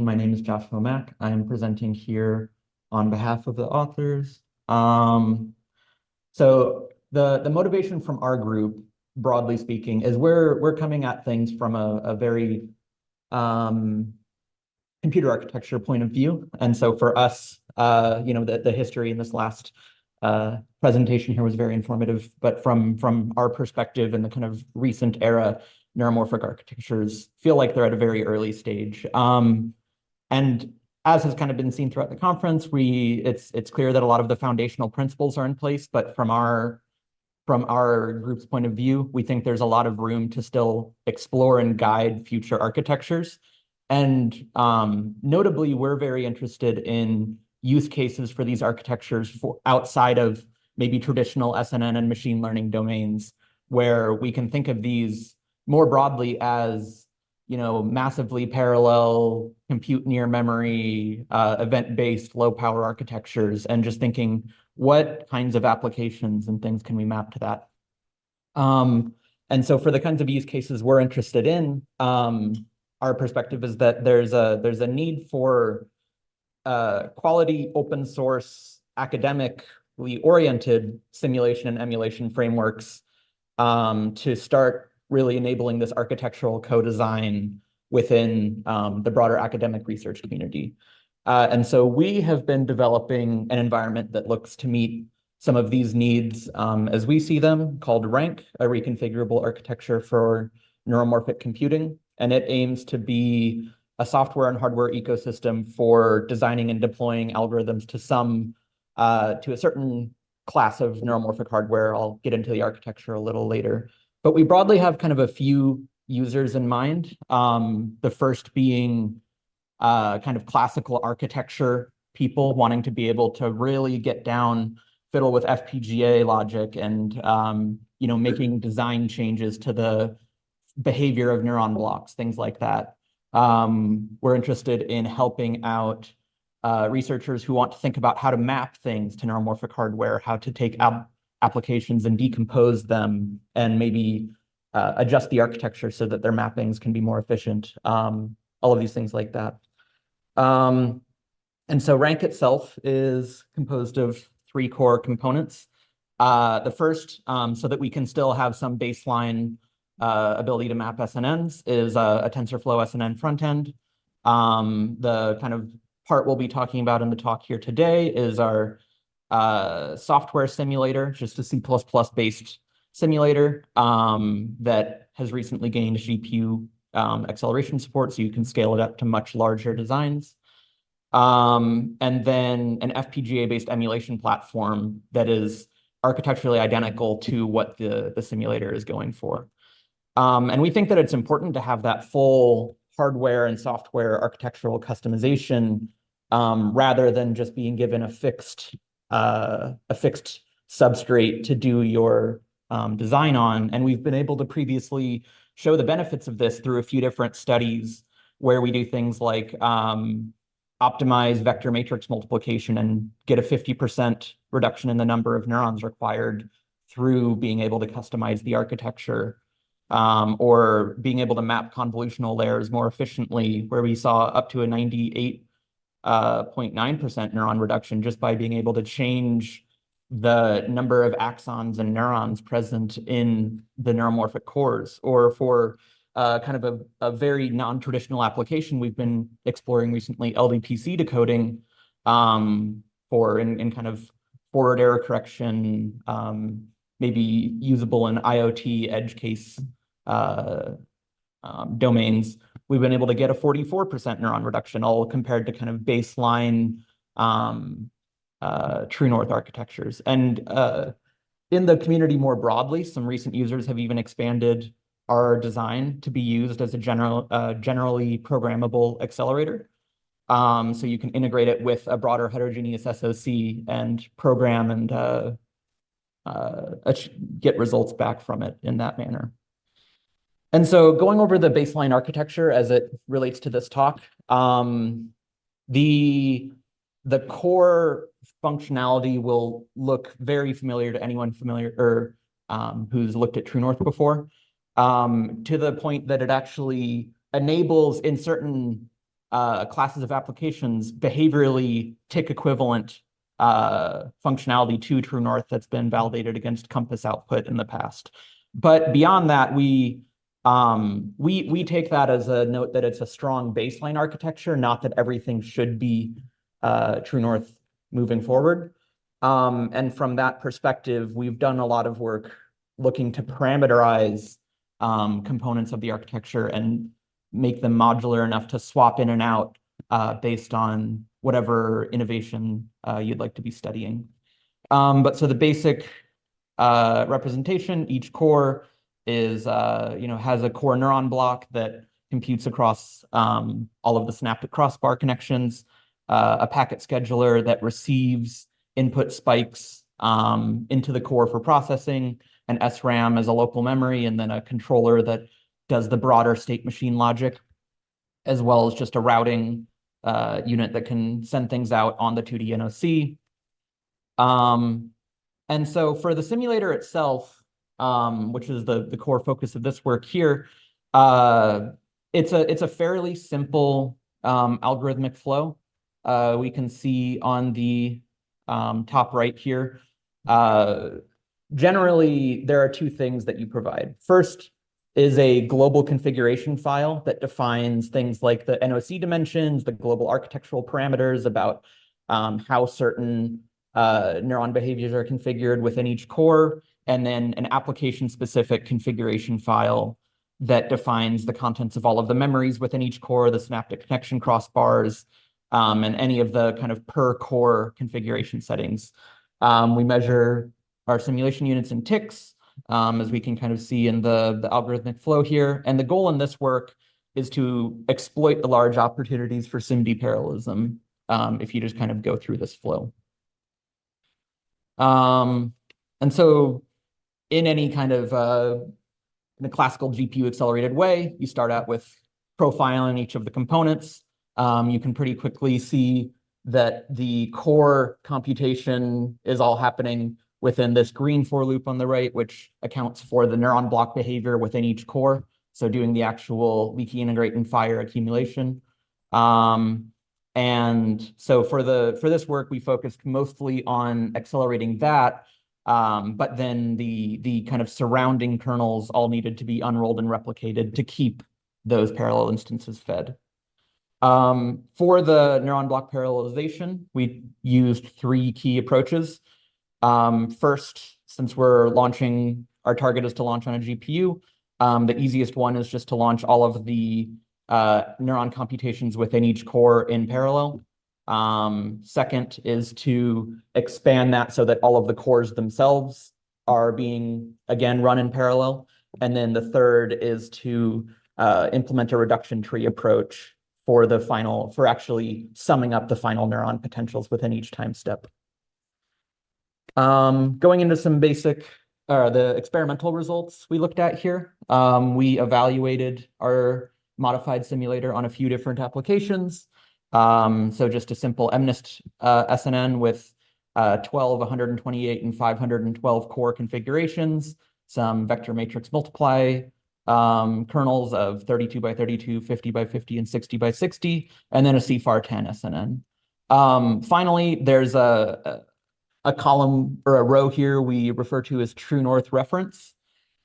presentation. My name is Joshua Mack. I am presenting here on behalf of the authors. So the motivation from our group, broadly speaking, is we're coming at things from a very computer architecture point of view. And so for us, the history in this last presentation here was very informative, but from our perspective in the kind of recent era, neuromorphic architectures feel like they're at a very early stage. And as has kind of been seen throughout the conference, it's clear that a lot of the foundational principles are in place, but from our group's point of view, we think there's a lot of room to still explore and guide future architectures. And notably, we're very interested in use cases for these architectures for outside of maybe traditional SNN and machine learning domains, where we can think of these more broadly as, massively parallel, compute near memory, event-based, low-power architectures, and just thinking what kinds of applications and things can we map to that. And so for the kinds of use cases we're interested in, our perspective is that there's a need for quality, open source, academically oriented simulation and emulation frameworks to start really enabling this architectural co-design within the broader academic research community. And so we have been developing an environment that looks to meet some of these needs as we see them, called RANC, a reconfigurable architecture for neuromorphic computing. And it aims to be a software and hardware ecosystem for designing and deploying algorithms to a certain class of neuromorphic hardware. I'll get into the architecture a little later. But we broadly have kind of a few users in mind. The first being kind of classical architecture people wanting to be able to really get down, fiddle with FPGA logic and making design changes to the behavior of neuron blocks, things like that. We're interested in helping out researchers who want to think about how to map things to neuromorphic hardware, how to take applications and decompose them, and maybe adjust the architecture so that their mappings can be more efficient. All of these things like that. And so RANC itself is composed of 3 core components. The first, so that we can still have some baseline ability to map SNNs, is a TensorFlow SNN front end. The kind of part we'll be talking about in the talk here today is our software simulator, just a C++ based simulator that has recently gained GPU acceleration support, so you can scale it up to much larger designs. And then an FPGA-based emulation platform that is architecturally identical to what the simulator is going for. And we think that it's important to have that full hardware and software architectural customization rather than just being given a fixed substrate to do your design on. And we've been able to previously show the benefits of this through a few different studies where we do things like optimize vector matrix multiplication and get a 50% reduction in the number of neurons required through being able to customize the architecture, or being able to map convolutional layers more efficiently, where we saw up to a 98.9% neuron reduction just by being able to change the number of axons and neurons present in the neuromorphic cores. Or for kind of a very non-traditional application we've been exploring recently, LDPC decoding, for in kind of forward error correction, maybe usable in IoT edge case domains. We've been able to get a 44% neuron reduction, all compared to kind of baseline true north architectures. And in the community more broadly, some recent users have even expanded our design to be used as a generally programmable accelerator. So you can integrate it with a broader heterogeneous SoC and program and get results back from it in that manner. And so going over the baseline architecture as it relates to this talk, the core functionality will look very familiar to anyone familiar or who's looked at True North before, to the point that it actually enables in certain classes of applications behaviorally tick equivalent functionality to true north that's been validated against compass output in the past. But beyond that, we take that as a note that it's a strong baseline architecture, not that everything should be true north moving forward. And from that perspective, we've done a lot of work looking to parameterize components of the architecture and make them modular enough to swap in and out based on whatever innovation you'd like to be studying. But so the basic representation, each core is, has a core neuron block that computes across all of the synaptic crossbar connections, a packet scheduler that receives input spikes into the core for processing, an SRAM as a local memory, and then a controller that does the broader state machine logic, as well as just a routing unit that can send things out on the 2D NOC. And so for the simulator itself, which is the core focus of this work here, it's a fairly simple algorithmic flow. We can see on the top right here. Generally, there are two things that you provide. First is a global configuration file that defines things like the NOC dimensions, the global architectural parameters about how certain neuron behaviors are configured within each core, and then an application-specific configuration file that defines the contents of all of the memories within each core, the synaptic connection crossbars, and any of the kind of per core configuration settings. We measure our simulation units in ticks, as we can kind of see in the algorithmic flow here. And the goal in this work is to exploit the large opportunities for SIMD parallelism, if you just kind of go through this flow. And so in any kind of in a classical GPU accelerated way, you start out with profiling each of the components. You can pretty quickly see that the core computation is all happening within this green for loop on the right, which accounts for the neuron block behavior within each core. So doing the actual leaky integrate and fire accumulation. And so for this work, we focused mostly on accelerating that, but then the kind of surrounding kernels all needed to be unrolled and replicated to keep those parallel instances fed. For the neuron block parallelization, we used three key approaches. First, since we're launching, our target is to launch on a GPU, the easiest one is just to launch all of the neuron computations within each core in parallel. Second is to expand that so that all of the cores themselves are being, again, run in parallel. And then the third is to implement a reduction tree approach for actually summing up the final neuron potentials within each time step. Going into some basic, the experimental results we looked at here. We evaluated our modified simulator on a few different applications. So just a simple MNIST SNN with 12, 128, and 512 core configurations, some vector matrix multiply kernels of 32 by 32, 50 by 50, and 60 by 60, and then a CFAR10 SNN. Finally, there's a column or a row here we refer to as true north reference.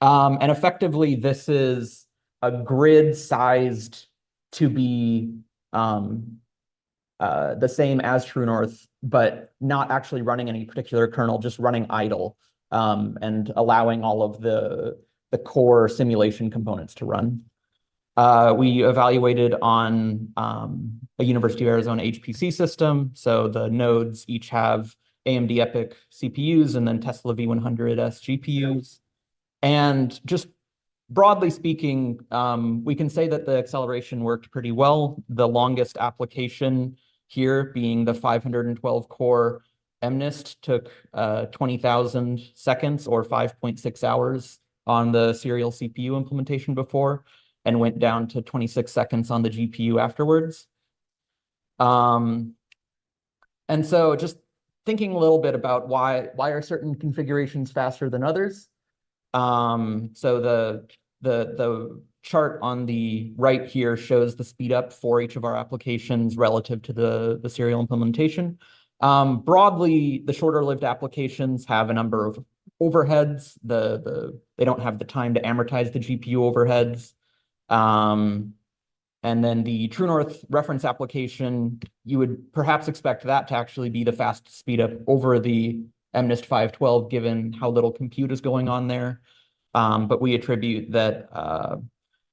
And effectively, this is a grid sized to be the same as true north, but not actually running any particular kernel, just running idle, and allowing all of the core simulation components to run. We evaluated on a University of Arizona HPC system. So the nodes each have AMD EPYC CPUs and then Tesla V100S GPUs. And just broadly speaking, we can say that the acceleration worked pretty well. The longest application here being the 512 core MNIST took 20,000 seconds or 5.6 hours on the serial CPU implementation before, and went down to 26 seconds on the GPU afterwards. And so just thinking a little bit about why are certain configurations faster than others. So the chart on the right here shows the speed up for each of our applications relative to the serial implementation. Broadly, the shorter lived applications have a number of overheads. They don't have the time to amortize the GPU overheads. And then the True North reference application, you would perhaps expect that to actually be the fastest speed up over the MNIST 512, given how little compute is going on there. But we attribute that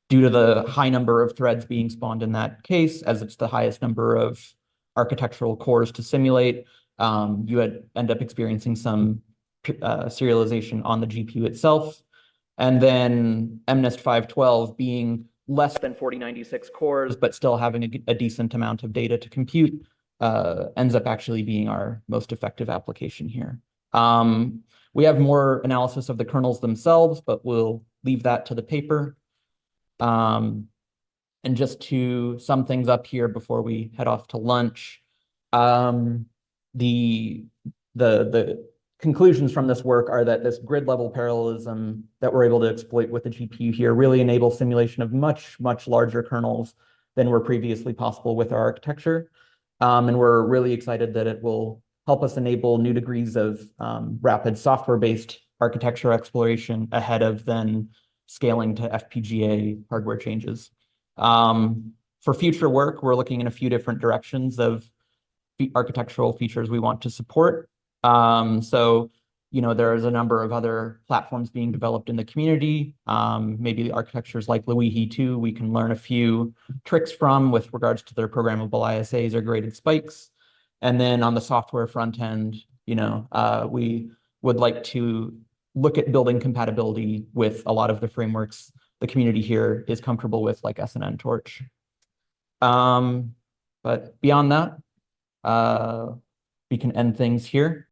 due to the high number of threads being spawned in that case, as it's the highest number of architectural cores to simulate, you end up experiencing some serialization on the GPU itself. And then MNIST 512 being less than 4096 cores, but still having a decent amount of data to compute, ends up actually being our most effective application here. We have more analysis of the kernels themselves, but we'll leave that to the paper. And just to sum things up here before we head off to lunch, the conclusions from this work are that this grid level parallelism that we're able to exploit with the GPU here really enables simulation of much, much larger kernels than were previously possible with our architecture. And we're really excited that it will help us enable new degrees of rapid software-based architecture exploration ahead of then scaling to FPGA hardware changes. For future work, we're looking in a few different directions of architectural features we want to support. So, there's a number of other platforms being developed in the community. Maybe architectures like Luihi 2, we can learn a few tricks from with regards to their programmable ISAs or graded spikes. And then on the software front end, we would like to look at building compatibility with a lot of the frameworks the community here is comfortable with, like SNN Torch. But beyond that, we can end things here.